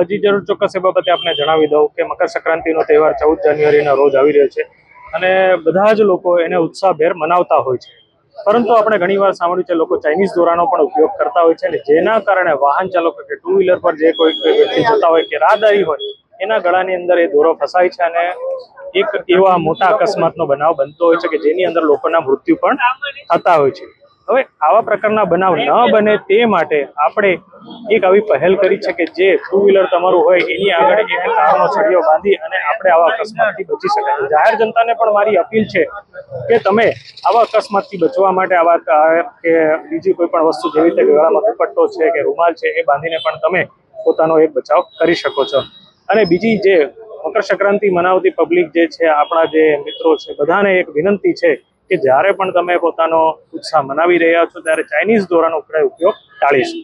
જી જરૂર, ચોક્કસ એ બાબતે આપને જણાવી દઉં કે મકર સંક્રાંતિનો તહેવાર 14 જાન્યુઆરીના રોજ આવી રહ્યો છે અને બધા જ લોકો એને ઉત્સાહભેર મનાવતા હોય છે. પરંતુ આપણે ઘણીવાર સાંભળ્યું છે લોકો ચાઇનીઝ દોરાનો પણ ઉપયોગ કરતા હોય છે અને જેના કારણે વાહન ચાલકો કે ટુ વ્હીલર પર જે કોઈ વ્યક્તિ જતા હોય કે રાહદારી હોય એના ગળાની અંદર એ દોરો ફસાય છે અને એક એવા મોટા અકસ્માતનો બનાવ બનતો હોય છે કે જેની અંદર લોકોના મૃત્યુ પણ થતા હોય છે. હવે આવા પ્રકારના બનાવ ન બને તે માટે આપણે એક આવી પહેલ કરી છે કે જે ટુ વ્હીલર તમારું હોય એની આગળ એક તારનો સળિયો બાંધી અને આપણે આવા અકસ્માતથી બચી શકાય. જાહેર જનતાને પણ મારી અપીલ છે કે તમે આવા અકસ્માતથી બચવા માટે આવા કે બીજી કોઈ પણ વસ્તુ જેવી રીતે ગળામાં દુપટ્ટો છે કે રૂમાલ છે એ બાંધીને પણ તમે પોતાનો એક બચાવ કરી શકો છો. અને બીજી જે મકર સંક્રાંતિ મનાવતી પબ્લિક જે છે, આપણા જે મિત્રો છે, બધાને એક વિનંતી છે કે જ્યારે પણ તમે પોતાનો ઉત્સાહ મનાવી રહ્યા છો ત્યારે ચાઇનીઝ દોરાનો ઉપયોગ ટાળીશું.